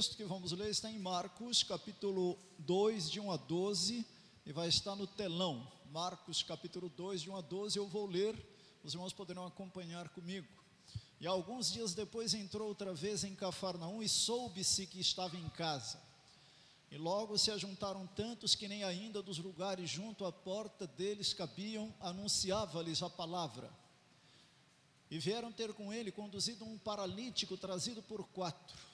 texto que vamos ler está em Marcos, capítulo 2, de 1 a 12, e vai estar no telão. Marcos, capítulo 2, de 1 a 12, eu vou ler, os irmãos poderão acompanhar comigo. E alguns dias depois entrou outra vez em Cafarnaum e soube-se que estava em casa. E logo se ajuntaram tantos que nem ainda dos lugares junto à porta deles cabiam, anunciava-lhes a palavra. E vieram ter com ele conduzido um paralítico trazido por 4.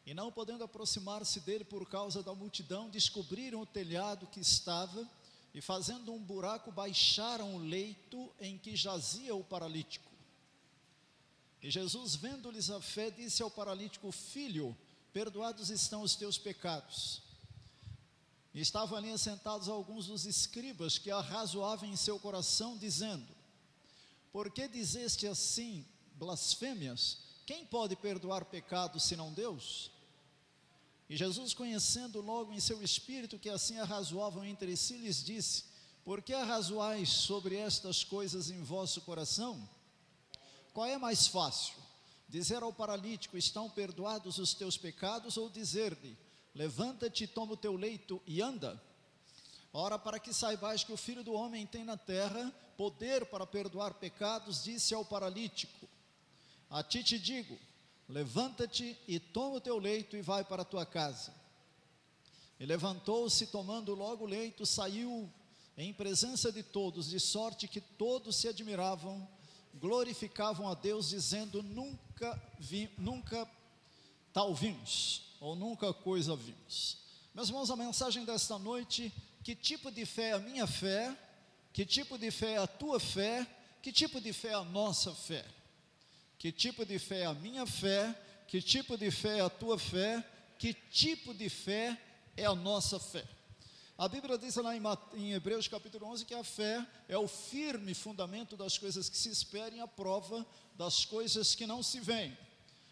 E não podendo aproximar-se dele por causa da multidão, descobriram o telhado que estava, e fazendo um buraco, baixaram o leito em que jazia o paralítico. E Jesus, vendo-lhes a fé, disse ao paralítico: Filho, perdoados estão os teus pecados. E estavam ali assentados alguns dos escribas, que arrazoavam em seu coração, dizendo: Por que dizeste assim blasfêmias? Quem pode perdoar pecados senão Deus? E Jesus, conhecendo logo em seu espírito que assim arrazoavam entre si, lhes disse: Por que arrazoais sobre estas coisas em vosso coração? Qual é mais fácil? Dizer ao paralítico: Estão perdoados os teus pecados? Ou dizer-lhe: Levanta-te, toma o teu leito e anda? Ora, para que saibais que o Filho do Homem tem na terra poder para perdoar pecados, disse ao paralítico: A ti te digo, levanta-te e toma o teu leito e vai para a tua casa. E levantou-se, tomando logo o leito, saiu em presença de todos, de sorte que todos se admiravam, glorificavam a Deus, dizendo: nunca tal vimos, ou nunca coisa vimos. Meus irmãos, a mensagem desta noite: que tipo de fé é a minha fé? Que tipo de fé é a tua fé? Que tipo de fé é a nossa fé? Que tipo de fé é a minha fé? Que tipo de fé é a tua fé? Que tipo de fé é a nossa fé? A Bíblia diz lá em Hebreus capítulo 11 que a fé é o firme fundamento das coisas que se esperam e a prova das coisas que não se veem.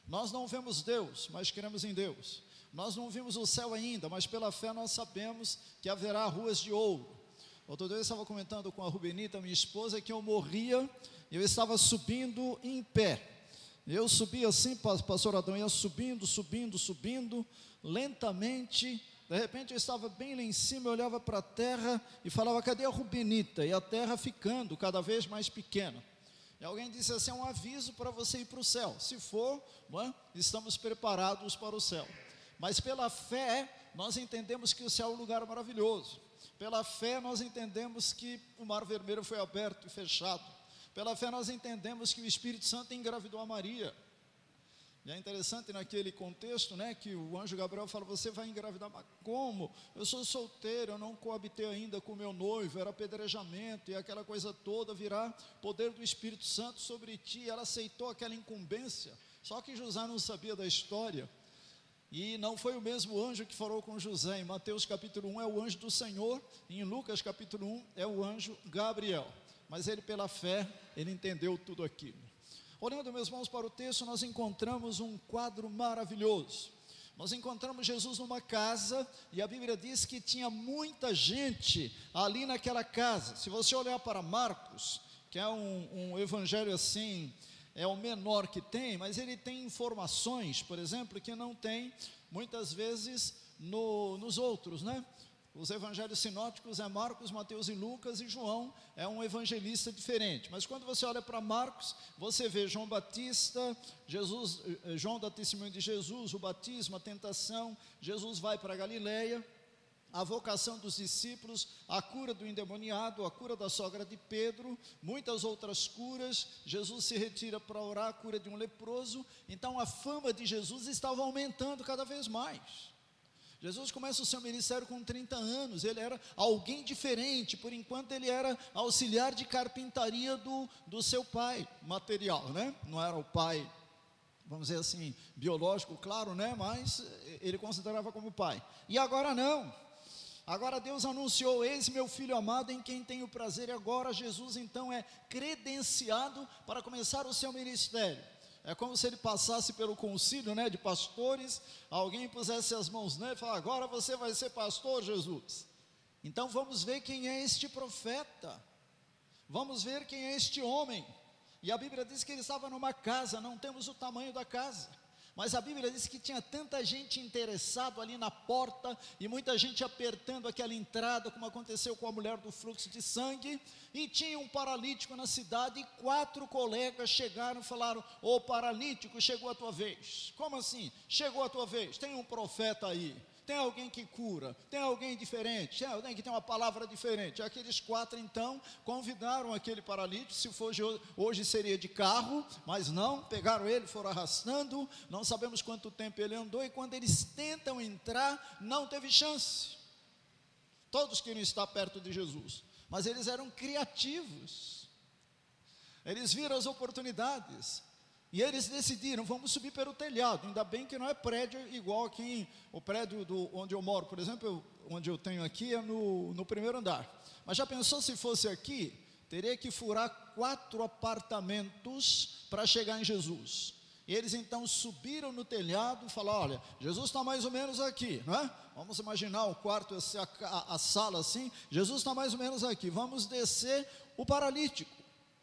Nós não vemos Deus, mas cremos em Deus. Nós não vimos o céu ainda, mas pela fé nós sabemos que haverá ruas de ouro. Outro dia eu estava comentando com a Rubenita, minha esposa, que eu morria e eu estava subindo em pé. Eu subia assim, pastor Adão, ia subindo, lentamente. De repente eu estava bem lá em cima, eu olhava para a terra e falava: cadê a Rubenita? E a terra ficando cada vez mais pequena. E alguém disse assim: é um aviso para você ir para o céu. Se for, não é? Estamos preparados para o céu. Mas pela fé nós entendemos que o céu é um lugar maravilhoso. Pela fé nós entendemos que o mar vermelho foi aberto e fechado. Pela fé nós entendemos que o Espírito Santo engravidou a Maria. E é interessante naquele contexto, né, que o anjo Gabriel fala: você vai engravidar. Mas como? Eu sou solteiro, eu não coabitei ainda com meu noivo, era apedrejamento e aquela coisa toda, virá poder do Espírito Santo sobre ti. Ela aceitou aquela incumbência, só que José não sabia da história. E não foi o mesmo anjo que falou com José. Em Mateus capítulo 1 é o anjo do Senhor, e em Lucas capítulo 1 é o anjo Gabriel. Mas ele, pela fé, ele entendeu tudo aquilo. Olhando, meus irmãos, para o texto, nós encontramos um quadro maravilhoso. Nós encontramos Jesus numa casa, e a Bíblia diz que tinha muita gente ali naquela casa. Se você olhar para Marcos, que é um evangelho assim, é o menor que tem, mas ele tem informações, por exemplo, que não tem muitas vezes nos outros, né? Os evangelhos sinóticos é Marcos, Mateus e Lucas, e João é um evangelista diferente. Mas quando você olha para Marcos, você vê João Batista, João dá testemunho de Jesus, o batismo, a tentação, Jesus vai para Galileia, a vocação dos discípulos, a cura do endemoniado, a cura da sogra de Pedro, muitas outras curas. Jesus se retira para orar, a cura de um leproso. Então a fama de Jesus estava aumentando cada vez mais. Jesus começa o seu ministério com 30 anos, ele era alguém diferente. Por enquanto ele era auxiliar de carpintaria do seu pai material, né? Não era o pai, vamos dizer assim, biológico, claro, né? Mas ele considerava como pai. E agora não. Agora Deus anunciou: eis meu filho amado em quem tenho prazer. E agora Jesus então é credenciado para começar o seu ministério. É como se ele passasse pelo concílio, né, de pastores, alguém pusesse as mãos nele e falasse: agora você vai ser pastor, Jesus. Então vamos ver quem é este profeta, vamos ver quem é este homem. E a Bíblia diz que ele estava numa casa, não temos o tamanho da casa, Mas a Bíblia diz que tinha tanta gente interessada ali na porta, e muita gente apertando aquela entrada, como aconteceu com a mulher do fluxo de sangue, e tinha um paralítico na cidade, e 4 colegas chegaram e falaram: ô paralítico, chegou a tua vez. Como assim? Chegou a tua vez, tem um profeta aí, tem alguém que cura, tem alguém diferente, tem alguém que tem uma palavra diferente. Aqueles 4 então convidaram aquele paralítico. Se fosse hoje seria de carro, mas não, pegaram ele, foram arrastando, não sabemos quanto tempo ele andou, e quando eles tentam entrar, não teve chance. Todos queriam estar perto de Jesus, mas eles eram criativos, eles viram as oportunidades, e eles decidiram: vamos subir pelo telhado. Ainda bem que não é prédio igual aqui, o prédio onde eu moro, por exemplo, onde eu tenho aqui é no primeiro andar. Mas já pensou se fosse aqui? Teria que furar 4 apartamentos para chegar em Jesus. E eles então subiram no telhado e falaram: olha, Jesus está mais ou menos aqui, não é? Vamos imaginar o quarto, a sala assim, Jesus está mais ou menos aqui, vamos descer o paralítico.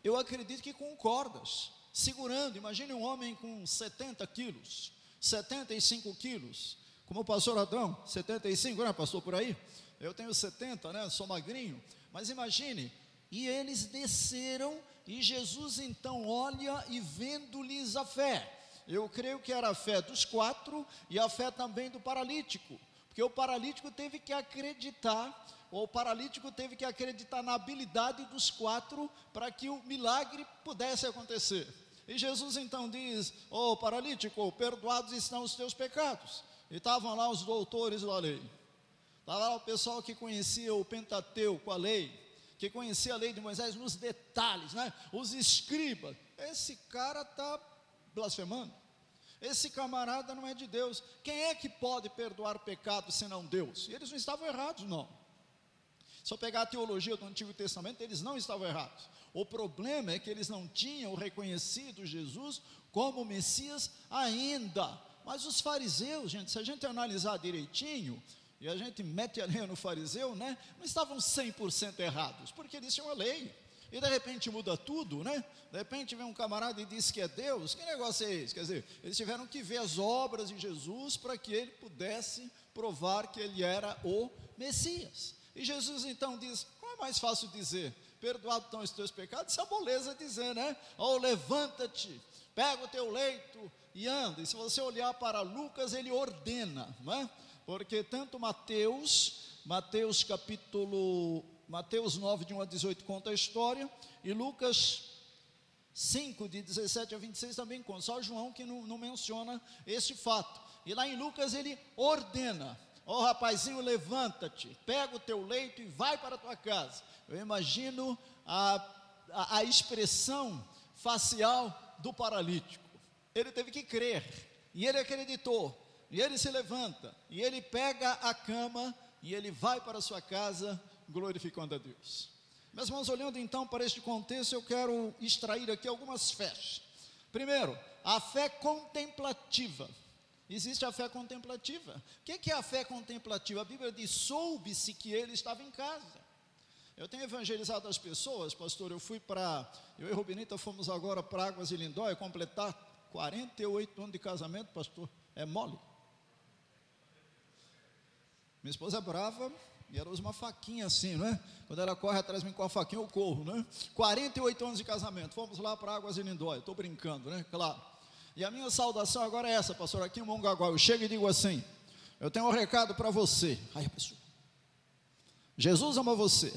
Eu acredito que com cordas, segurando. Imagine um homem com 70 quilos, 75 quilos, como o pastor Adão, 75, né, pastor, por aí? Eu tenho 70, né, sou magrinho, mas imagine. E eles desceram, e Jesus então olha, e vendo-lhes a fé, eu creio que era a fé dos 4, e a fé também do paralítico, porque o paralítico teve que acreditar, na habilidade dos 4, para que o milagre pudesse acontecer. E Jesus então diz: ô paralítico, perdoados estão os teus pecados. E estavam lá os doutores da lei, estava lá o pessoal que conhecia o Pentateuco, a lei, que conhecia a lei de Moisés nos detalhes, né? Os escribas. Esse cara está blasfemando, esse camarada não é de Deus. Quem é que pode perdoar pecado senão Deus? E eles não estavam errados, não. Se eu pegar a teologia do Antigo Testamento, eles não estavam errados. O problema é que eles não tinham reconhecido Jesus como Messias ainda. Mas os fariseus, gente, se a gente analisar direitinho, e a gente mete a lenha no fariseu, né? Não estavam 100% errados, porque eles tinham a lei. E de repente muda tudo, né? De repente vem um camarada e diz que é Deus. Que negócio é esse? Quer dizer, eles tiveram que ver as obras de Jesus para que ele pudesse provar que ele era o Messias. E Jesus então diz: qual é mais fácil dizer? Perdoado estão os teus pecados? Isso é moleza dizer, né? Ou levanta-te, pega o teu leito e anda. E se você olhar para Lucas, ele ordena, não é? Porque tanto Mateus 9, de 1 a 18, conta a história, e Lucas 5, de 17 a 26, também conta. Só João que não menciona esse fato. E lá em Lucas ele ordena: ó rapazinho, levanta-te, pega o teu leito e vai para a tua casa. Eu imagino a expressão facial do paralítico. Ele teve que crer, e ele acreditou, e ele se levanta, e ele pega a cama, e ele vai para a sua casa, glorificando a Deus. Meus irmãos, olhando então para este contexto, eu quero extrair aqui algumas fés. Primeiro, a fé contemplativa. Existe a fé contemplativa. O que é a fé contemplativa? A Bíblia diz: soube-se que ele estava em casa. Eu tenho evangelizado as pessoas, pastor. Eu e Rubinita fomos agora para Águas de Lindóia completar 48 anos de casamento, pastor. É mole? Minha esposa é brava e ela usa uma faquinha assim, não é? Quando ela corre atrás de mim com a faquinha, eu corro, né? 48 anos de casamento, fomos lá para Águas de Lindóia. Estou brincando, né? Claro. E a minha saudação agora é essa, pastor, aqui em Mongaguá. Eu chego e digo assim: eu tenho um recado para você. Aí a pessoa: Jesus ama você.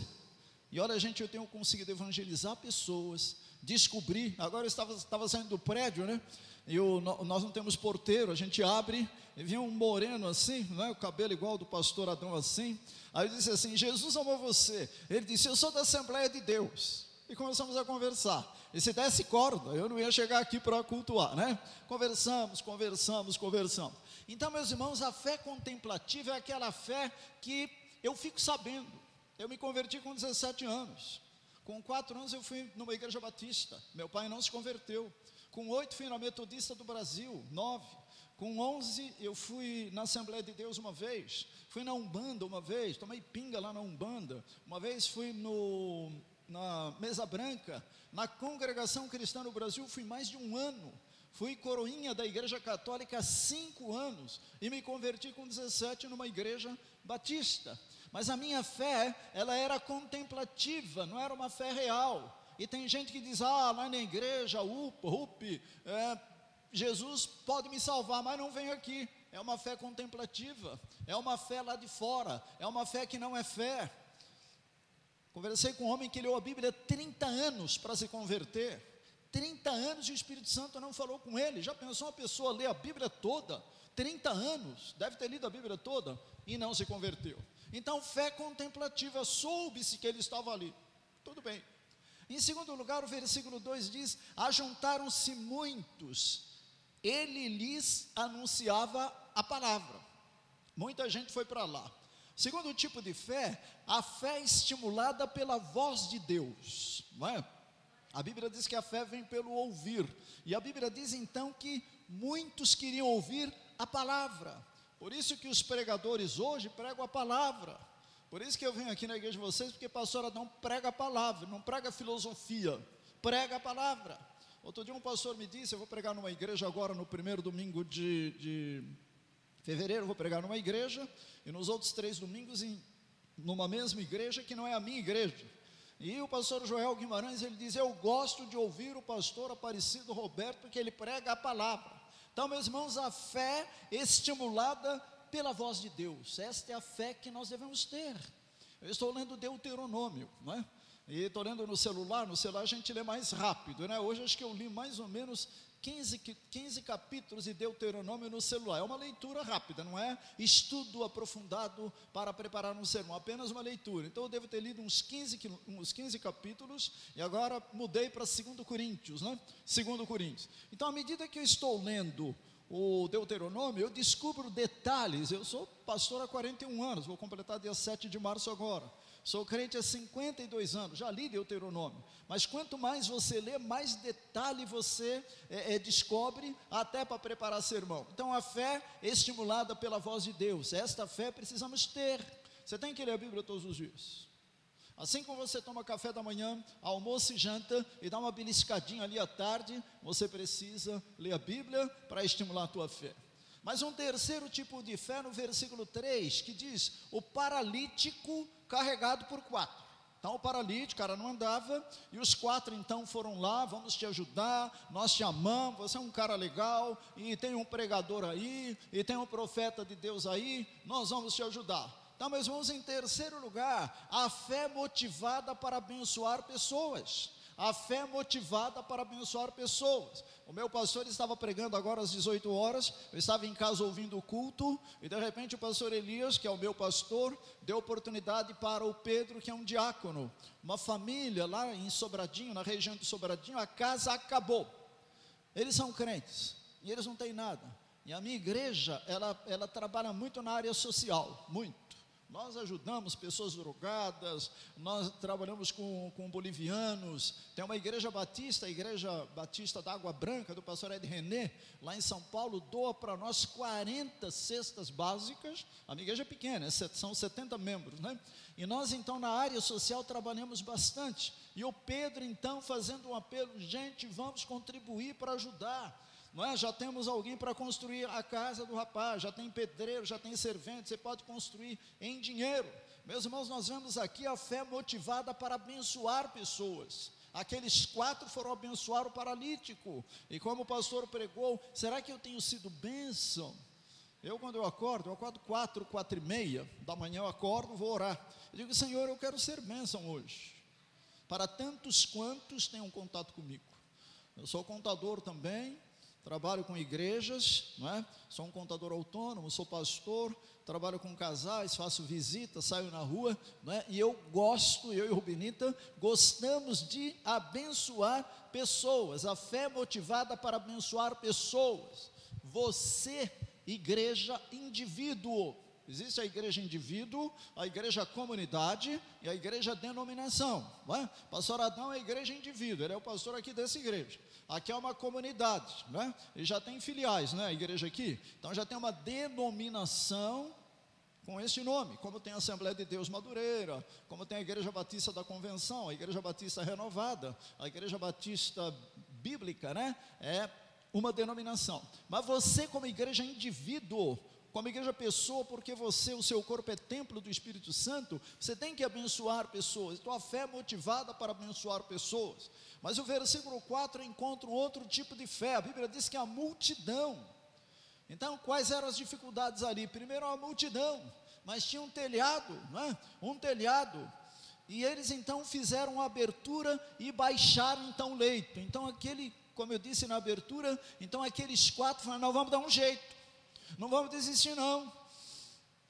E olha, gente, eu tenho conseguido evangelizar pessoas, descobrir. Agora eu estava saindo do prédio, né? E nós não temos porteiro, a gente abre, e vinha um moreno assim, né? O cabelo igual do pastor Adão assim. Aí eu disse assim: Jesus ama você. Ele disse: eu sou da Assembleia de Deus. E começamos a conversar. E se desse corda, eu não ia chegar aqui para cultuar, né? Conversamos. Então, meus irmãos, a fé contemplativa é aquela fé que eu fico sabendo. Eu me converti com 17 anos. Com 4 anos eu fui numa igreja batista. Meu pai não se converteu. Com 8 fui na Metodista do Brasil, 9. Com 11 eu fui na Assembleia de Deus uma vez. Fui na Umbanda uma vez, tomei pinga lá na Umbanda. Uma vez fui na Mesa Branca. Na Congregação Cristã no Brasil fui mais de um ano. Fui coroinha da Igreja Católica há 5 anos e me converti com 17 numa igreja batista. Mas a minha fé, ela era contemplativa, não era uma fé real. E tem gente que diz, lá na igreja, Jesus pode me salvar, mas não venho aqui. É uma fé contemplativa, é uma fé lá de fora, é uma fé que não é fé. Conversei com um homem que leu a Bíblia 30 anos para se converter. 30 anos e o Espírito Santo não falou com ele. Já pensou uma pessoa ler a Bíblia toda? 30 anos, deve ter lido a Bíblia toda e não se converteu. Então, fé contemplativa, soube-se que ele estava ali. Tudo bem. Em segundo lugar, o versículo 2 diz, ajuntaram-se muitos, ele lhes anunciava a palavra. Muita gente foi para lá. Segundo tipo de fé, a fé é estimulada pela voz de Deus, não é? A Bíblia diz que a fé vem pelo ouvir, e a Bíblia diz então que muitos queriam ouvir a palavra. Por isso que os pregadores hoje pregam a palavra. Por isso que eu venho aqui na igreja de vocês, porque pastor Adão prega a palavra, não prega filosofia, prega a palavra. Outro dia um pastor me disse, eu vou pregar numa igreja agora no primeiro domingo de fevereiro, vou pregar numa igreja, e nos outros 3 domingos numa mesma igreja que não é a minha igreja. E o pastor Joel Guimarães, ele diz, eu gosto de ouvir o pastor Aparecido Roberto, porque ele prega a palavra. Então, meus irmãos, a fé estimulada pela voz de Deus, esta é a fé que nós devemos ter. Eu estou lendo Deuteronômio, não é? E estou lendo no celular a gente lê mais rápido, né? Hoje acho que eu li mais ou menos 15 capítulos de Deuteronômio no celular. É uma leitura rápida, não é estudo aprofundado para preparar um sermão, apenas uma leitura. Então eu devo ter lido uns 15 capítulos, e agora mudei para 2 Coríntios, né? 2 Coríntios. Então, à medida que eu estou lendo o Deuteronômio, eu descubro detalhes. Eu sou pastor há 41 anos, vou completar dia 7 de março agora. Sou crente há 52 anos, já li Deuteronômio, mas quanto mais você lê, mais detalhe você descobre, até para preparar sermão. Então a fé é estimulada pela voz de Deus, esta fé precisamos ter. Você tem que ler a Bíblia todos os dias. Assim como você toma café da manhã, almoço e janta, e dá uma beliscadinha ali à tarde, você precisa ler a Bíblia para estimular a tua fé. Mas um terceiro tipo de fé no versículo 3, que diz, o paralítico carregado por 4. Então o paralítico, o cara não andava, e os 4 então foram lá, vamos te ajudar, nós te amamos, você é um cara legal, e tem um pregador aí, e tem um profeta de Deus aí, nós vamos te ajudar. Então, meus irmãos, em terceiro lugar, a fé motivada para abençoar pessoas. A fé motivada para abençoar pessoas. O meu pastor estava pregando agora às 18 horas, eu estava em casa ouvindo o culto, e de repente o pastor Elias, que é o meu pastor, deu oportunidade para o Pedro, que é um diácono. Uma família lá em Sobradinho, na região de Sobradinho, a casa acabou. Eles são crentes, e eles não têm nada. E a minha igreja, ela trabalha muito na área social, muito. Nós ajudamos pessoas drogadas, nós trabalhamos com bolivianos. Tem uma igreja batista, a Igreja Batista da Água Branca, do pastor Ed René, lá em São Paulo, doa para nós 40 cestas básicas. A minha igreja é pequena, são 70 membros, né? E nós então na área social trabalhamos bastante. E o Pedro então fazendo um apelo, gente, vamos contribuir para ajudar. Não é? Já temos alguém para construir a casa do rapaz, já tem pedreiro, já tem servente, você pode construir em dinheiro. Meus irmãos, nós vemos aqui a fé motivada para abençoar pessoas. Aqueles 4 foram abençoar o paralítico, e como o pastor pregou, será que eu tenho sido bênção? Quando eu acordo 4h30 da manhã, eu acordo, vou orar, eu digo, Senhor, eu quero ser bênção hoje, para tantos quantos tenham contato comigo. Eu sou contador também, trabalho com igrejas, não é? Sou um contador autônomo, sou pastor, trabalho com casais, faço visita, saio na rua, não é? E eu e o Rubinita, gostamos de abençoar pessoas, a fé motivada para abençoar pessoas. Você, igreja, indivíduo. Existe a igreja indivíduo, a igreja comunidade e a igreja denominação, não é? Pastor Adão é a igreja indivíduo, ele é o pastor aqui dessa igreja. Aqui é uma comunidade, né? E já tem filiais, né? A igreja aqui, então já tem uma denominação com esse nome, como tem a Assembleia de Deus Madureira, como tem a Igreja Batista da Convenção, a Igreja Batista Renovada, a Igreja Batista Bíblica, né? uma denominação. Mas você, como igreja indivíduo, como igreja pessoa, porque você, o seu corpo é templo do Espírito Santo, você tem que abençoar pessoas. Então a fé é motivada para abençoar pessoas. Mas o versículo 4 encontra um outro tipo de fé. A Bíblia diz que a multidão. Então quais eram as dificuldades ali? Primeiro a multidão, mas tinha um telhado, não é? Um telhado. E eles então fizeram uma abertura e baixaram então o leito. Então aquele, como eu disse na abertura, então aqueles 4 falaram, não, vamos dar um jeito, não vamos desistir não.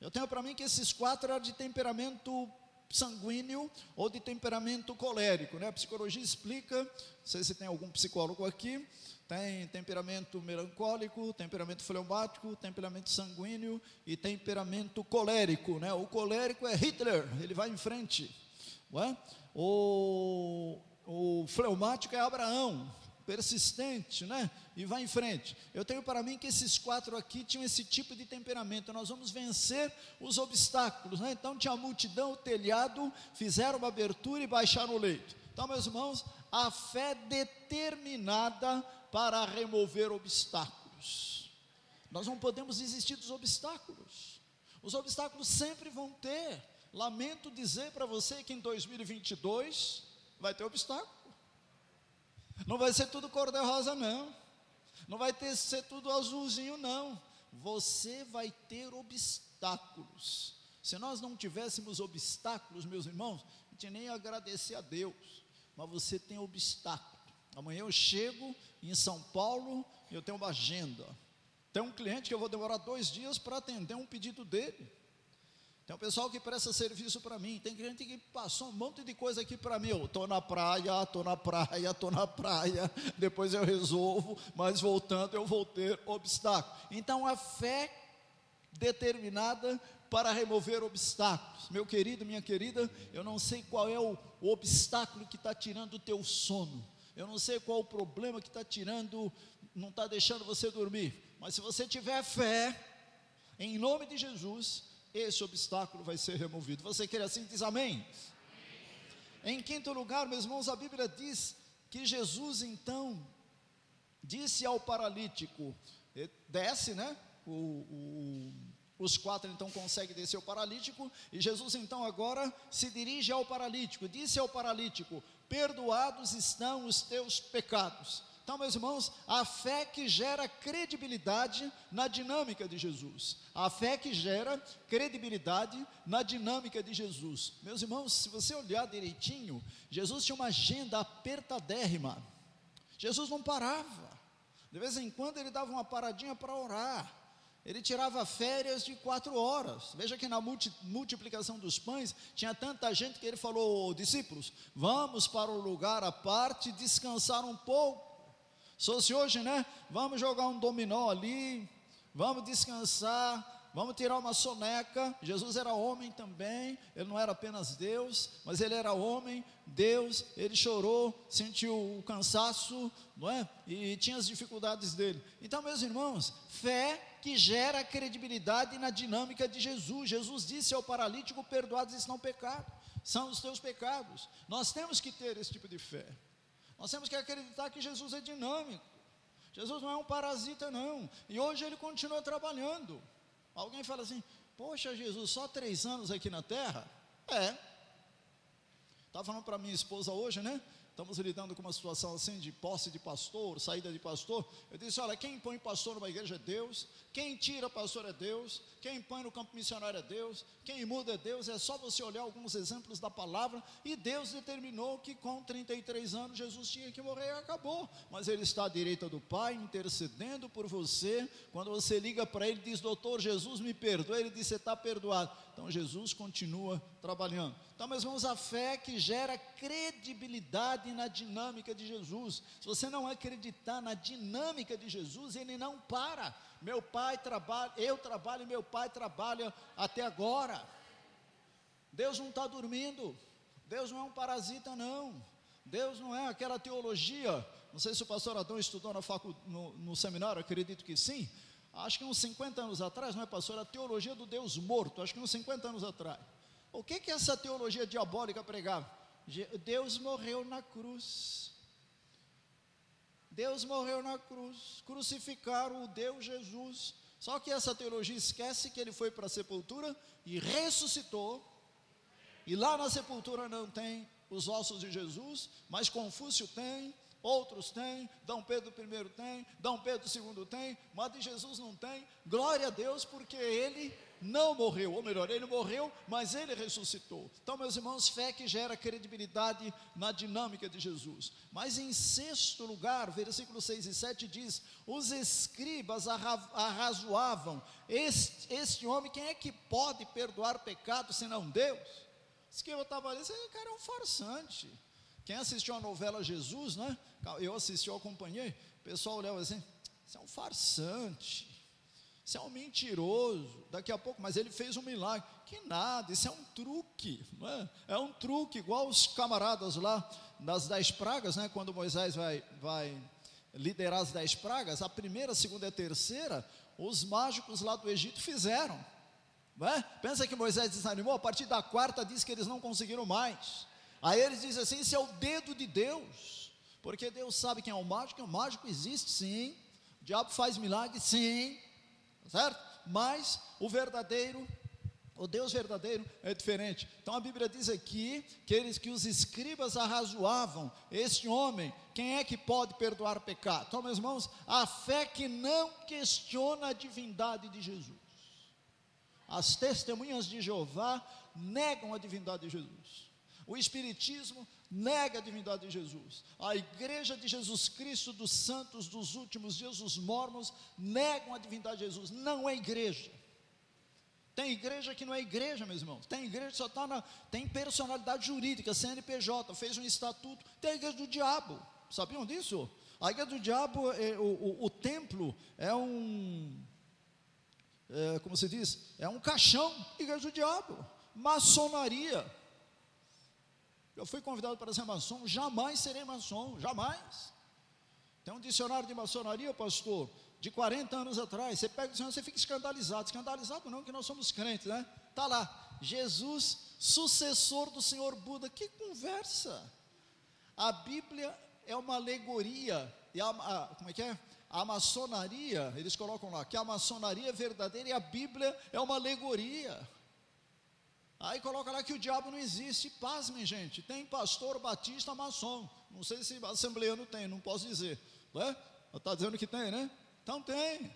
Eu tenho para mim que esses 4 eram de temperamento sanguíneo ou de temperamento colérico, né? A psicologia explica, não sei se tem algum psicólogo aqui, tem temperamento melancólico, temperamento fleumático, temperamento sanguíneo e temperamento colérico, né? O colérico é Hitler, ele vai em frente, não é? O fleumático é Abraão, persistente, né? E vai em frente. Eu tenho para mim que esses 4 aqui tinham esse tipo de temperamento. Nós vamos vencer os obstáculos, né? Então tinha a multidão, o telhado, fizeram uma abertura e baixaram o leito. Então, meus irmãos, a fé determinada para remover obstáculos. Nós não podemos desistir dos obstáculos. Os obstáculos sempre vão ter. Lamento dizer para você que em 2022 vai ter obstáculo. Não vai ser tudo cor-de-rosa não. Não vai ser tudo azulzinho não. Você vai ter obstáculos. Se nós não tivéssemos obstáculos, meus irmãos, a gente nem ia agradecer a Deus. Mas você tem obstáculo. Amanhã eu chego em São Paulo e eu tenho uma agenda. Tem um cliente que eu vou demorar 2 dias para atender um pedido dele. Tem um pessoal que presta serviço para mim. Tem cliente que passou um monte de coisa aqui para mim. Eu estou na praia, depois eu resolvo, mas voltando eu vou ter obstáculo. Então a fé determinada para remover obstáculos. Meu querido, minha querida, eu não sei qual é o obstáculo que está tirando o teu sono. Eu não sei qual o problema que está tirando, não está deixando você dormir. Mas se você tiver fé, em nome de Jesus, esse obstáculo vai ser removido. Você quer assim, diz amém? Em quinto lugar, meus irmãos, a Bíblia diz que Jesus então disse ao paralítico, desce, né? Os 4 então conseguem descer o paralítico, e Jesus então agora se dirige ao paralítico, disse ao paralítico, perdoados estão os teus pecados. Então, meus irmãos, a fé que gera credibilidade na dinâmica de Jesus. A fé que gera credibilidade na dinâmica de Jesus. Meus irmãos, se você olhar direitinho, Jesus tinha uma agenda apertadérrima. Jesus não parava. De vez em quando ele dava uma paradinha para orar. Ele tirava férias de 4 horas. Veja que na multiplicação dos pães, tinha tanta gente que ele falou, discípulos, vamos para o lugar à parte, descansar um pouco. Se fosse hoje, né? Vamos jogar um dominó ali, vamos descansar, vamos tirar uma soneca. Jesus era homem também, ele não era apenas Deus, mas ele era homem, Deus, ele chorou, sentiu o cansaço, não é? E tinha as dificuldades dele. Então, meus irmãos, fé que gera credibilidade na dinâmica de Jesus. Jesus disse ao paralítico, perdoados estão pecados, são os teus pecados. Nós temos que ter esse tipo de fé. Nós temos que acreditar que Jesus é dinâmico. Jesus não é um parasita não. E hoje ele continua trabalhando. Alguém fala assim, poxa Jesus, só 3 anos aqui na terra? Estava falando para minha esposa hoje, né? Estamos lidando com uma situação assim de posse de pastor, saída de pastor. Eu disse, olha, quem põe pastor numa igreja é Deus, quem tira pastor é Deus, quem põe no campo missionário é Deus, quem muda é Deus. É só você olhar alguns exemplos da palavra, e Deus determinou que com 33 anos Jesus tinha que morrer e acabou. Mas ele está à direita do Pai, intercedendo por você. Quando você liga para ele, diz, doutor, Jesus me perdoa, ele diz, você está perdoado. Então Jesus continua trabalhando. Então, meus irmãos, a fé que gera credibilidade na dinâmica de Jesus. Se você não acreditar na dinâmica de Jesus, ele não para. Meu pai trabalha, eu trabalho e meu pai trabalha até agora. Deus não está dormindo. Deus não é um parasita não. Deus não é aquela teologia. Não sei se o pastor Adão estudou no seminário, acredito que sim. Acho que uns 50 anos atrás, não é, pastor? A teologia do Deus morto, acho que uns 50 anos atrás. O que essa teologia diabólica pregava? Deus morreu na cruz. Deus morreu na cruz, crucificaram o Deus Jesus. Só que essa teologia esquece que ele foi para a sepultura e ressuscitou. E lá na sepultura não tem os ossos de Jesus, mas Confúcio tem, outros têm, D. Pedro I tem, D. Pedro II tem, mas de Jesus não tem. Glória a Deus, porque ele não morreu, ou melhor, ele morreu, mas ele ressuscitou. Então, meus irmãos, fé que gera credibilidade na dinâmica de Jesus. Mas em sexto lugar, versículos 6 e 7 diz: os escribas arrazoavam, este homem, quem é que pode perdoar pecado senão Deus? Diz que eu estava ali, esse cara é um farsante. Quem assistiu a novela Jesus, né? Eu assisti, eu acompanhei, o pessoal olhava assim, isso é um farsante, isso é um mentiroso, daqui a pouco, mas ele fez um milagre. Que nada, isso é um truque, não é? É um truque, igual os camaradas lá das 10 pragas, né? Quando Moisés vai liderar as 10 pragas, a primeira, a segunda e a terceira, os mágicos lá do Egito fizeram, não é? Pensa que Moisés desanimou, a partir da quarta diz que eles não conseguiram mais. Aí eles dizem assim, isso é o dedo de Deus, porque Deus sabe quem é o mágico existe sim, o diabo faz milagre sim, certo? Mas o Deus verdadeiro é diferente. Então a Bíblia diz aqui que os escribas arrazoavam, este homem, quem é que pode perdoar pecado? Então, meus irmãos, a fé que não questiona a divindade de Jesus. As testemunhas de Jeová negam a divindade de Jesus. O Espiritismo nega a divindade de Jesus. A Igreja de Jesus Cristo dos Santos dos Últimos Dias, os mormons, negam a divindade de Jesus. Não é igreja. Tem igreja que não é igreja, meus irmãos. Tem igreja que só tem personalidade jurídica, CNPJ, fez um estatuto. Tem a igreja do diabo. Sabiam disso? A igreja do diabo, o templo é como se diz? É um caixão. Igreja do diabo. Maçonaria. Eu fui convidado para ser maçom, jamais serei maçom, jamais. Tem um dicionário de maçonaria, pastor, de 40 anos atrás. Você pega o dicionário, você fica escandalizado não, que nós somos crentes, né? Está lá, Jesus, sucessor do Senhor Buda. Que conversa! A Bíblia é uma alegoria, e como é que é? A maçonaria, eles colocam lá, que a maçonaria é verdadeira e a Bíblia é uma alegoria. Aí coloca lá que o diabo não existe. Pasmem, gente, tem pastor batista maçom. Não sei se assembleano tem, não posso dizer, né? Está dizendo que tem, né? Então tem.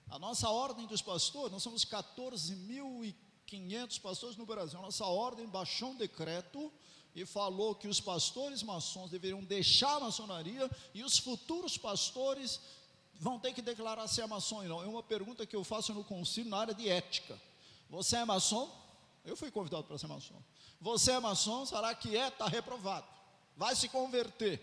A nossa ordem dos pastores, nós somos 14.500 pastores no Brasil. A nossa ordem baixou um decreto e falou que os pastores maçons deveriam deixar a maçonaria e os futuros pastores vão ter que declarar se é maçom ou não. É uma pergunta que eu faço no concílio na área de ética. Você é maçom? Eu fui convidado para ser maçom. Você é maçom? Será que está reprovado. Vai se converter.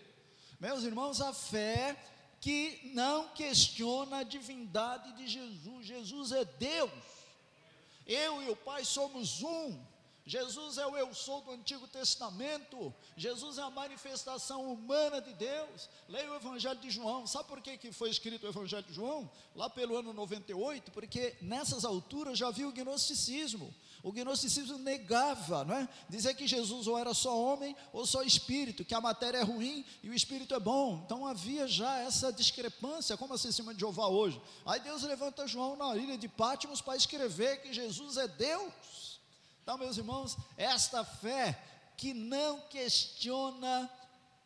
Meus irmãos, a fé que não questiona a divindade de Jesus. Jesus é Deus. Eu e o Pai somos um. Jesus é o eu sou do Antigo Testamento. Jesus é a manifestação humana de Deus. Leia o Evangelho de João. Sabe por que foi escrito o Evangelho de João? Lá pelo ano 98, porque nessas alturas já havia o gnosticismo. O gnosticismo negava, não é? Dizer que Jesus ou era só homem ou só espírito, que a matéria é ruim e o espírito é bom. Então havia já essa discrepância, como a Testemunha de Jeová hoje. Aí Deus levanta João na ilha de Patmos para escrever que Jesus é Deus. Então, meus irmãos, esta fé que não questiona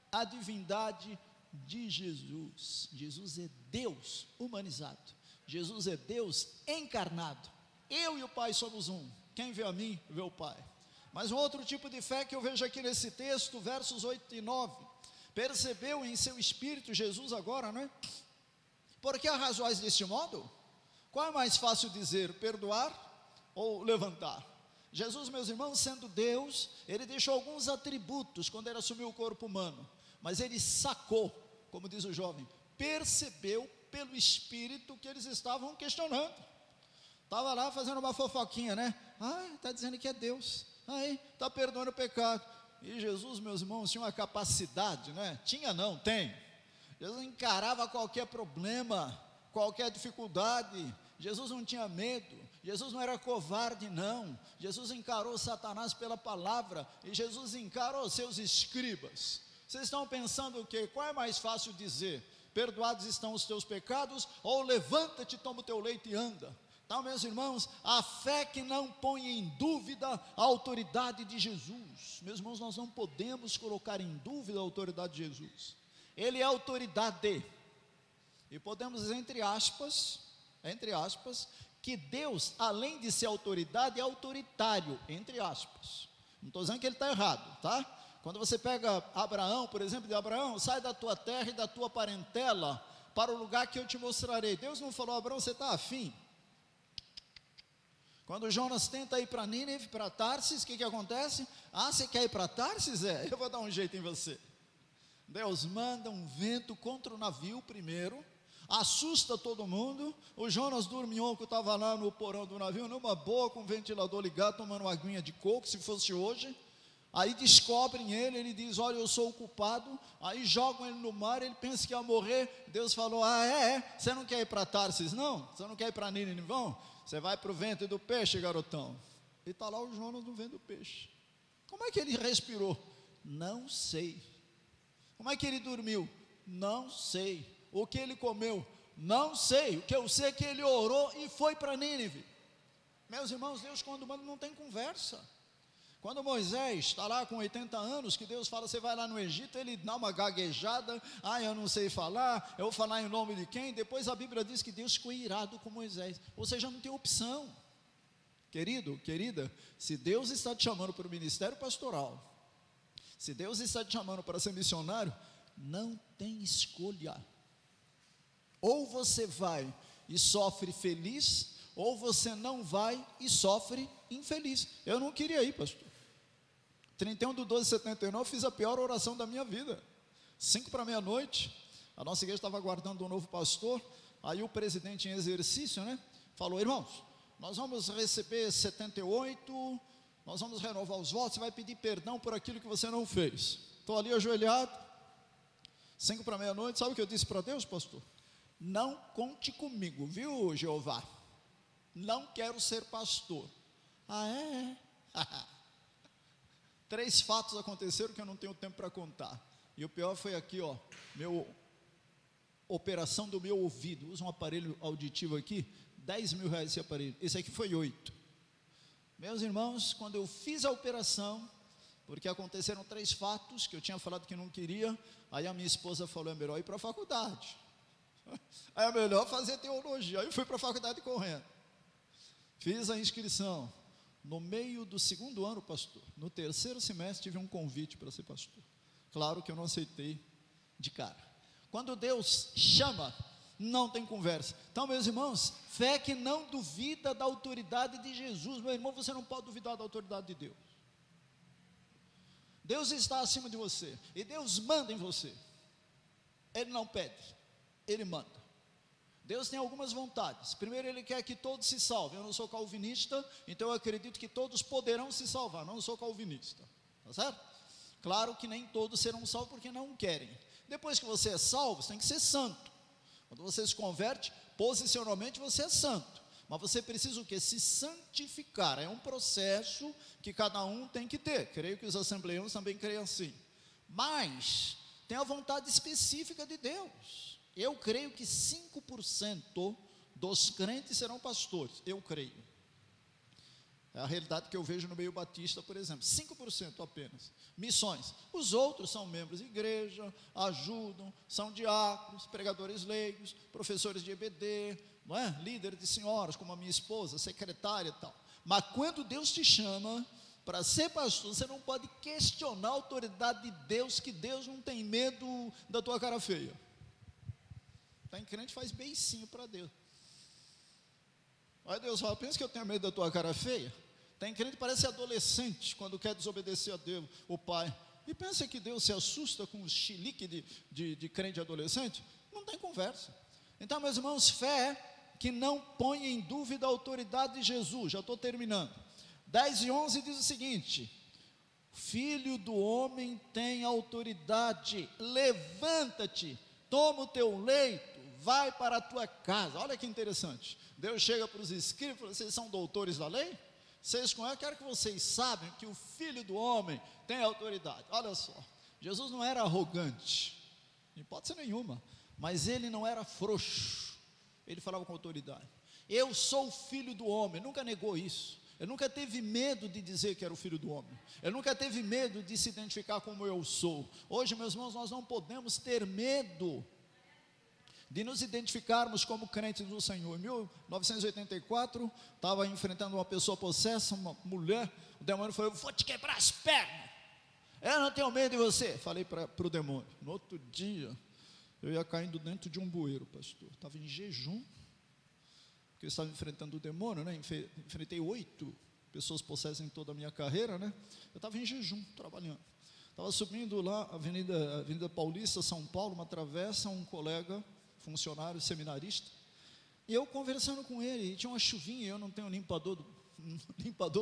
a divindade de Jesus. Jesus é Deus humanizado. Jesus é Deus encarnado. Eu e o Pai somos um. Quem vê a mim, vê o Pai. Mas um outro tipo de fé que eu vejo aqui nesse texto, versos 8 e 9. Percebeu em seu espírito Jesus agora, não é? Por que arrazoais deste modo? Qual é mais fácil dizer, perdoar ou levantar? Jesus, meus irmãos, sendo Deus, ele deixou alguns atributos quando ele assumiu o corpo humano, mas ele sacou, como diz o jovem, percebeu pelo Espírito que eles estavam questionando. Estava lá fazendo uma fofoquinha, né? Está dizendo que é Deus, está perdoando o pecado. E Jesus, meus irmãos, tinha uma capacidade, né? Tinha não, tem. Jesus encarava qualquer problema, qualquer dificuldade. Jesus não tinha medo, Jesus não era covarde não. Jesus encarou Satanás pela palavra, e Jesus encarou seus escribas. Vocês estão pensando o quê? Qual é mais fácil dizer? perdoados estão os teus pecados, ou levanta-te, toma o teu leito e anda. Então, meus irmãos, a fé que não põe em dúvida a autoridade de Jesus. Meus irmãos, nós não podemos colocar em dúvida a autoridade de Jesus. Ele é autoridade. E podemos dizer, entre aspas, que Deus, além de ser autoridade, é autoritário, entre aspas. Não estou dizendo que ele está errado, tá? Quando você pega Abraão, por exemplo, de Abraão, sai da tua terra e da tua parentela para o lugar que eu te mostrarei. Deus não falou, Abraão, você está afim? Quando Jonas tenta ir para Nínive, para Tarsis, o que acontece? Ah, você quer ir para Tarsis? Eu vou dar um jeito em você. Deus manda um vento contra o navio primeiro, assusta todo mundo. O Jonas Dorminhoco estava lá no porão do navio, numa boa, com o ventilador ligado, tomando uma aguinha de coco, se fosse hoje. Aí descobrem ele diz, olha, eu sou o culpado. Aí jogam ele no mar, ele pensa que ia morrer. Deus falou, você não quer ir para Tarsis não? Você não quer ir para Nínive, vão? Você vai para o ventre do peixe, garotão. E está lá o Jonas no ventre do peixe. Como é que ele respirou? Não sei. Como é que ele dormiu? Não sei. O que ele comeu? Não sei. O que eu sei é que ele orou e foi para Nínive. Meus irmãos, Deus quando manda não tem conversa. Quando Moisés está lá com 80 anos, que Deus fala, você vai lá no Egito, ele dá uma gaguejada, eu não sei falar, eu vou falar em nome de quem? Depois a Bíblia diz que Deus ficou irado com Moisés, ou seja, não tem opção. Querido, querida, se Deus está te chamando para o ministério pastoral, se Deus está te chamando para ser missionário, não tem escolha. Ou você vai e sofre feliz, ou você não vai e sofre infeliz. Eu não queria ir, pastor. 31/12/79, fiz a pior oração da minha vida. 5 para meia-noite, a nossa igreja estava aguardando um novo pastor. Aí o presidente em exercício, falou, irmãos, nós vamos receber 78, nós vamos renovar os votos, você vai pedir perdão por aquilo que você não fez. Estou ali ajoelhado, 5 para meia-noite, sabe o que eu disse para Deus, pastor? Não conte comigo, viu, Jeová? Não quero ser pastor. É? 3 fatos aconteceram que eu não tenho tempo para contar. E o pior foi aqui, operação do meu ouvido. Usa um aparelho auditivo aqui, 10 mil reais esse aparelho. Esse aqui foi 8. Meus irmãos, quando eu fiz a operação, porque aconteceram 3 fatos que eu tinha falado que não queria, aí a minha esposa falou, é melhor ir para a faculdade. Aí é melhor fazer teologia. Aí eu fui para a faculdade correndo. Fiz a inscrição. No meio do 2º ano, pastor, no 3º semestre, tive um convite para ser pastor. Claro que eu não aceitei de cara. Quando Deus chama, não tem conversa. Então, meus irmãos, fé que não duvida da autoridade de Jesus. Meu irmão, você não pode duvidar da autoridade de Deus. Deus está acima de você, e Deus manda em você. Ele não pede, Ele manda. Deus tem algumas vontades. Primeiro, Ele quer que todos se salvem. Eu não sou calvinista, então eu acredito que todos poderão se salvar. Não sou calvinista, tá certo? Claro que nem todos serão salvos porque não querem. Depois que você é salvo, você tem que ser santo. Quando você se converte, posicionalmente você é santo. Mas você precisa o quê? Se santificar. É um processo que cada um tem que ter. Creio que os assembleianos também creem assim. Mas tem a vontade específica de Deus. Eu creio que 5% dos crentes serão pastores. Eu creio. É a realidade que eu vejo no meio batista, por exemplo. 5% apenas. Missões. Os outros são membros de igreja, ajudam, são diáconos, pregadores leigos, professores de EBD, não é? Líderes de senhoras, como a minha esposa, secretária e tal. Mas quando Deus te chama para ser pastor, você não pode questionar a autoridade de Deus, que Deus não tem medo da tua cara feia. Tem crente que faz beicinho para Deus. Aí Deus fala, pensa que eu tenho medo da tua cara feia? Tem crente que parece adolescente quando quer desobedecer a Deus, o pai. E pensa que Deus se assusta com os chilique de crente adolescente? Não tem conversa. Então, meus irmãos, fé que não põe em dúvida a autoridade de Jesus. Já estou terminando. 10:11 diz o seguinte: Filho do homem tem autoridade, levanta-te, toma o teu leito, vai para a tua casa. Olha que interessante. Deus chega para os escribas e fala, vocês são doutores da lei? Vocês conhecem? Eu quero que vocês saibam que o Filho do homem tem autoridade. Olha só, Jesus não era arrogante, em hipótese nenhuma, mas ele não era frouxo, ele falava com autoridade. Eu sou o filho do homem, nunca negou isso. Ele nunca teve medo de dizer que era o filho do homem. Ele nunca teve medo de se identificar como eu sou. Hoje, meus irmãos, nós não podemos ter medo de nos identificarmos como crentes do Senhor. Em 1984, estava enfrentando uma pessoa possessa, uma mulher. O demônio falou: eu vou te quebrar as pernas. Eu não tenho medo de você. Falei para o demônio. No outro dia, eu ia caindo dentro de um bueiro, pastor. Estava em jejum, porque eu estava enfrentando o demônio, né? Enfrentei 8 pessoas possessas em toda a minha carreira, né? Eu estava em jejum, trabalhando. Estava subindo lá, Avenida Paulista, São Paulo, uma travessa, um colega, funcionário, seminarista, e eu conversando com ele, e tinha uma chuvinha, eu não tenho limpador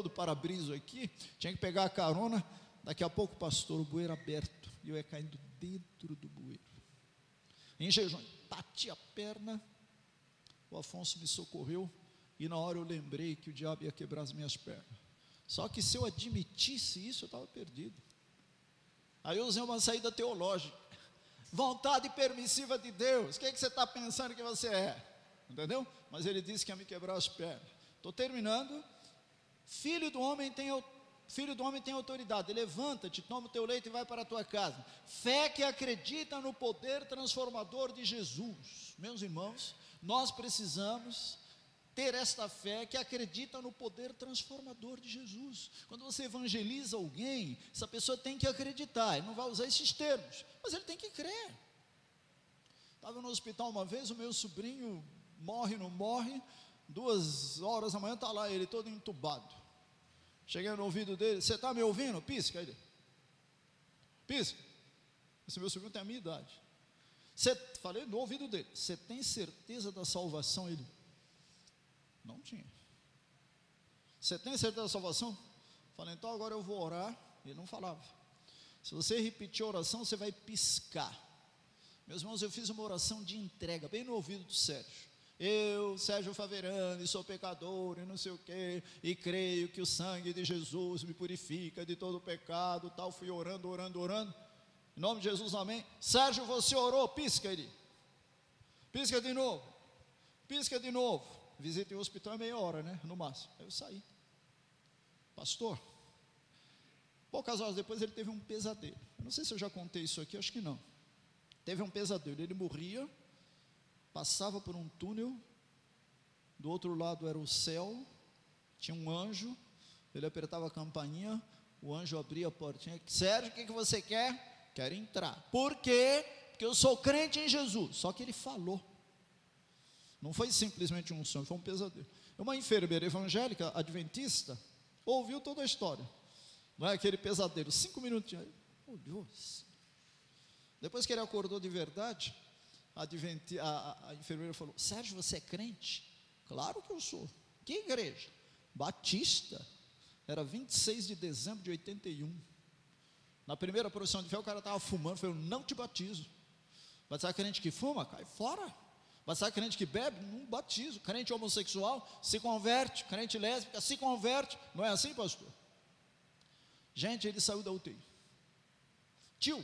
do para-brisa aqui, tinha que pegar a carona, daqui a pouco, pastor, o bueiro aberto, e eu ia caindo dentro do bueiro, em jejum, bati a perna, o Afonso me socorreu, e na hora eu lembrei que o diabo ia quebrar as minhas pernas. Só que se eu admitisse isso, eu estava perdido. Aí eu usei uma saída teológica. Vontade permissiva de Deus. O que você está pensando que você é? Entendeu? Mas ele disse que ia me quebrar as pernas. Estou terminando. Filho do homem tem autoridade. Levanta-te, toma o teu leito e vai para a tua casa. Fé que acredita no poder transformador de Jesus. Meus irmãos, nós precisamos ter esta fé que acredita no poder transformador de Jesus. Quando você evangeliza alguém, essa pessoa tem que acreditar. Ele não vai usar esses termos, mas ele tem que crer. Estava no hospital uma vez, o meu sobrinho morre, não morre, 2 horas da manhã está lá ele todo entubado. Cheguei no ouvido dele: você está me ouvindo? Pisca ele. Pisca. Esse meu sobrinho tem a minha idade. Falei no ouvido dele: você tem certeza da salvação? Ele: não tinha. Você tem certeza da salvação? Falei: então agora eu vou orar. Ele não falava. Se você repetir a oração, você vai piscar. Meus irmãos, eu fiz uma oração de entrega, bem no ouvido do Sérgio. Eu, Sérgio Faverani, sou pecador e não sei o que, e creio que o sangue de Jesus me purifica de todo pecado, tal. Fui orando, em nome de Jesus, amém. Sérgio, você orou? Pisca ele. Pisca de novo. Pisca de novo. Visita em hospital é meia hora, né? No máximo. Aí eu saí. Pastor, poucas horas depois ele teve um pesadelo. Eu não sei se eu já contei isso aqui, acho que não. Teve um pesadelo. Ele morria, passava por um túnel, do outro lado era o céu, tinha um anjo, ele apertava a campainha, o anjo abria a portinha: Sérgio, o que você quer? Quero entrar. Por quê? Porque eu sou crente em Jesus. Só que ele falou. Não foi simplesmente um sonho, foi um pesadelo. Uma enfermeira evangélica, adventista, ouviu toda a história. Não é aquele pesadelo, 5 minutinhos. Olhou. Depois que ele acordou de verdade, a enfermeira falou: Sérgio, você é crente? Claro que eu sou. Que igreja? Batista. Era 26 de dezembro de 81. Na primeira profissão de fé, o cara estava fumando. Falei: não te batizo. Batizar crente que fuma? Cai fora. Batizar crente que bebe? Não batizo. Crente homossexual se converte. Crente lésbica se converte. Não é assim, pastor? Gente, ele saiu da UTI. Tio,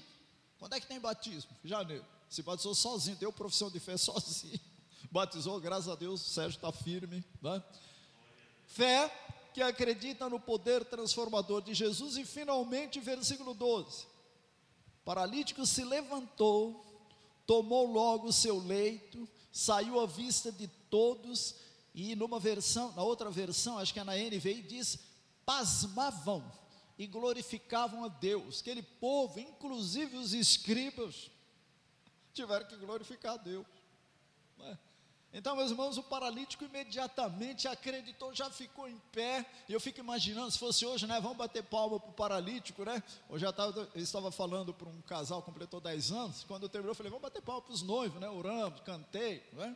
quando é que tem batismo? Janeiro. Se batizou sozinho, deu profissão de fé sozinho. Batizou, graças a Deus, o Sérgio está firme, né? Fé que acredita no poder transformador de Jesus. E finalmente, versículo 12: paralítico se levantou, tomou logo o seu leito, saiu à vista de todos. E numa versão, na outra versão, acho que é na NVI, diz: pasmavam e glorificavam a Deus. Aquele povo, inclusive os escribas, tiveram que glorificar a Deus, né? Então, meus irmãos, o paralítico imediatamente acreditou, já ficou em pé. E eu fico imaginando, se fosse hoje, né? Vamos bater palma para o paralítico, né? Eu estava falando para um casal, completou 10 anos. Quando eu terminou, eu falei: vamos bater palma para os noivos, né? Oramos, cantei, né?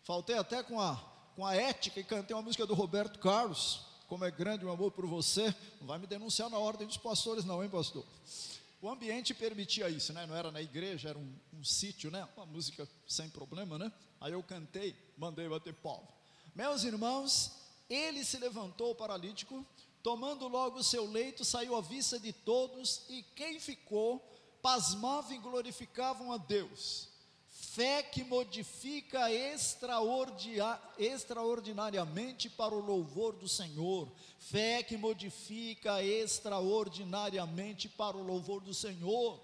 Faltei até com a ética e cantei uma música do Roberto Carlos: como é grande o amor por você. Não vai me denunciar na ordem dos pastores não, hein, pastor? O ambiente permitia isso, né? Não era na igreja, era um sítio, né? Uma música sem problema, né? Aí eu cantei, mandei bater palma. Meus irmãos, ele se levantou, o paralítico, tomando logo o seu leito, saiu à vista de todos, e quem ficou, pasmavam e glorificavam a Deus. fé que modifica extraordinariamente para o louvor do Senhor, fé que modifica extraordinariamente para o louvor do Senhor.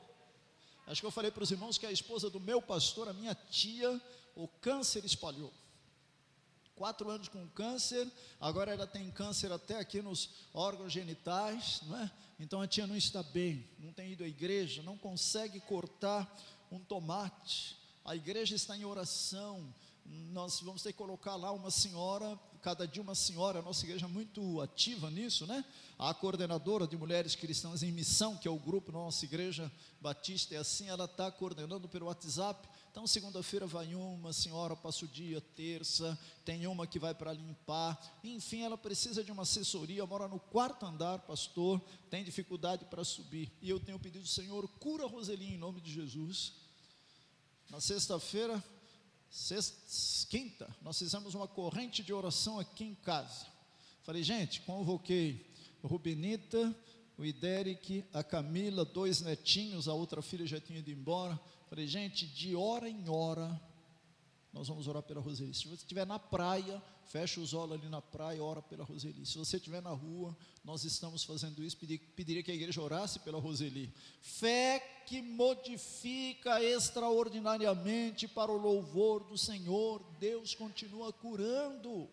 Acho que eu falei para os irmãos que a esposa do meu pastor, a minha tia, o câncer espalhou. 4 anos com câncer, agora ela tem câncer até aqui nos órgãos genitais, não é? Então a tia não está bem, não tem ido à igreja, não consegue cortar um tomate, a igreja está em oração, nós vamos ter que colocar lá uma senhora, cada dia uma senhora, a nossa igreja é muito ativa nisso, né? A coordenadora de Mulheres Cristãs em Missão, que é o grupo da nossa igreja batista, é assim, ela está coordenando pelo WhatsApp. Então segunda-feira vai uma senhora, passa o dia, terça, tem uma que vai para limpar, enfim, ela precisa de uma assessoria, mora no 4º andar, pastor, tem dificuldade para subir, e eu tenho pedido, Senhor, cura a Roseli em nome de Jesus. Na sexta-feira, quinta, nós fizemos uma corrente de oração aqui em casa. Falei, gente, convoquei o Rubinita, o Ideric, a Camila, 2 netinhos, a outra filha já tinha ido embora. Falei, gente, de hora em hora, nós vamos orar pela Roseli. Se você estiver na praia, fecha os olhos ali na praia, ora pela Roseli. Se você estiver na rua, nós estamos fazendo isso, pediria que a igreja orasse pela Roseli. Fé que modifica extraordinariamente para o louvor do Senhor. Deus continua curando,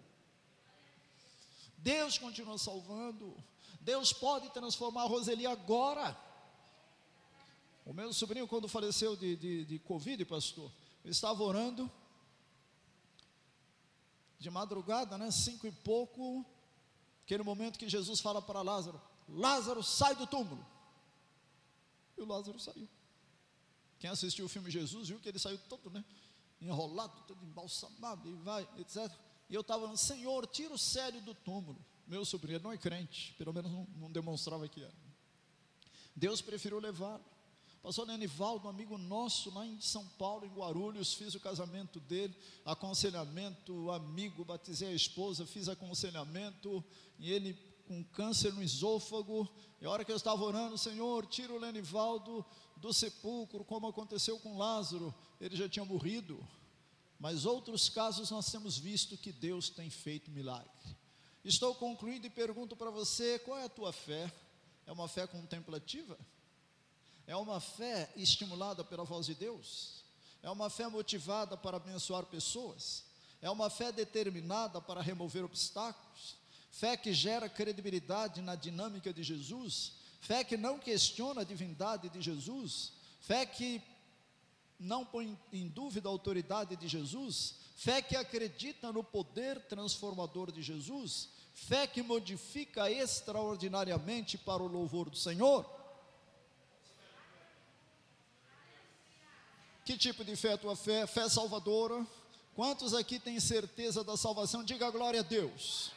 Deus continua salvando, Deus pode transformar a Roseli agora. O meu sobrinho, quando faleceu de Covid, pastor, eu estava orando, de madrugada, né, 5 e pouco, aquele momento que Jesus fala para Lázaro, Lázaro, sai do túmulo, e o Lázaro saiu. Quem assistiu o filme Jesus, viu que ele saiu todo, né, enrolado, todo embalsamado, e vai, etc, e eu estava falando, Senhor, tira o Célio do túmulo. Meu sobrinho, ele não é crente, pelo menos não demonstrava que era. Deus preferiu levá-lo. Pastor Lenivaldo, um amigo nosso lá em São Paulo, em Guarulhos, fiz o casamento dele, aconselhamento, amigo, batizei a esposa, fiz aconselhamento, e ele com câncer no esôfago, e a hora que eu estava orando, Senhor, tira o Lenivaldo do sepulcro, como aconteceu com Lázaro, ele já tinha morrido, mas outros casos nós temos visto que Deus tem feito milagre. Estou concluindo e pergunto para você, qual é a tua fé? É uma fé contemplativa? É uma fé estimulada pela voz de Deus? É uma fé motivada para abençoar pessoas? É uma fé determinada para remover obstáculos? Fé que gera credibilidade na dinâmica de Jesus? Fé que não questiona a divindade de Jesus? Fé que não põe em dúvida a autoridade de Jesus? Fé que acredita no poder transformador de Jesus? Fé que modifica extraordinariamente para o louvor do Senhor? Que tipo de fé é a tua fé? Fé salvadora? Quantos aqui têm certeza da salvação? Diga glória a Deus.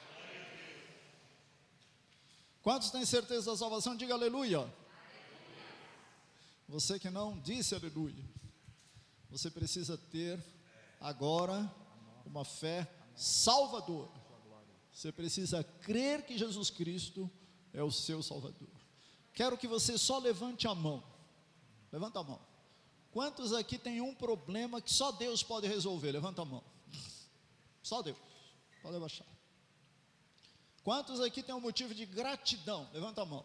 Quantos têm certeza da salvação? Diga aleluia. Você que não disse aleluia, você precisa ter agora uma fé salvadora. Você precisa crer que Jesus Cristo é o seu Salvador. Quero que você só levante a mão. Levanta a mão. Quantos aqui tem um problema que só Deus pode resolver? Levanta a mão. Só Deus. Pode abaixar. Quantos aqui tem um motivo de gratidão? Levanta a mão.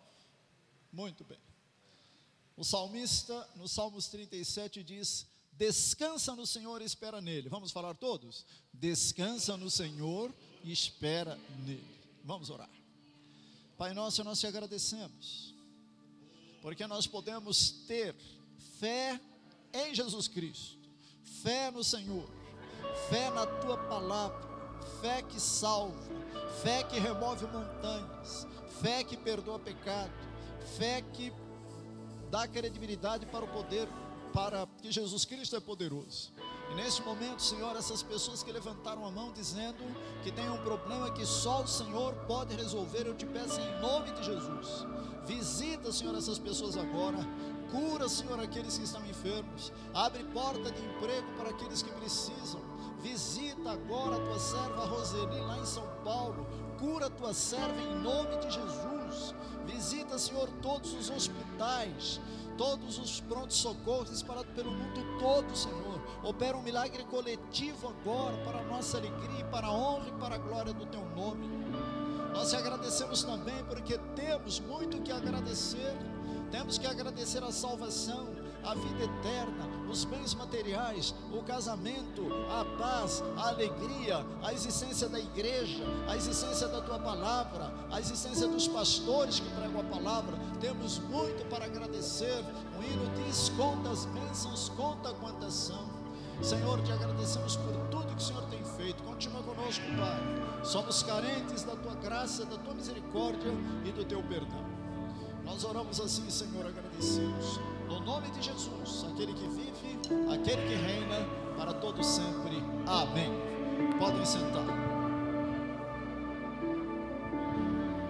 Muito bem. O salmista, no Salmos 37, diz: descansa no Senhor e espera nele. Vamos falar todos? Descansa no Senhor e espera nele. Vamos orar. Pai nosso, nós te agradecemos, porque nós podemos ter fé em Jesus Cristo, fé no Senhor, fé na tua palavra, fé que salva, fé que remove montanhas, fé que perdoa pecado, fé que dá credibilidade para o poder, para que Jesus Cristo é poderoso. E nesse momento, Senhor, essas pessoas que levantaram a mão dizendo que tem um problema que só o Senhor pode resolver, eu te peço em nome de Jesus, visita, Senhor, essas pessoas agora, cura, Senhor, aqueles que estão enfermos, abre porta de emprego para aqueles que precisam, visita agora a tua serva Roseli lá em São Paulo, cura a tua serva em nome de Jesus, Visita, Senhor, todos os hospitais, todos os prontos-socorros espalhados pelo mundo todo, Senhor. Opera um milagre coletivo agora, para a nossa alegria, para a honra e para a glória do Teu nome. Nós te agradecemos também porque temos muito que agradecer. Temos que agradecer a salvação, a vida eterna, os bens materiais, o casamento, a paz, a alegria, a existência da igreja, a existência da Tua palavra, a existência dos pastores que pregam a palavra. Temos muito para agradecer. O hino diz: conta as bênçãos, conta quantas são. Senhor, te agradecemos por tudo que o Senhor tem feito. Continua conosco, Pai. Somos carentes da Tua graça, da Tua misericórdia e do Teu perdão. Nós oramos assim, Senhor, agradecidos, no nome de Jesus, aquele que vive, aquele que reina para todo sempre. Amém. Podem sentar.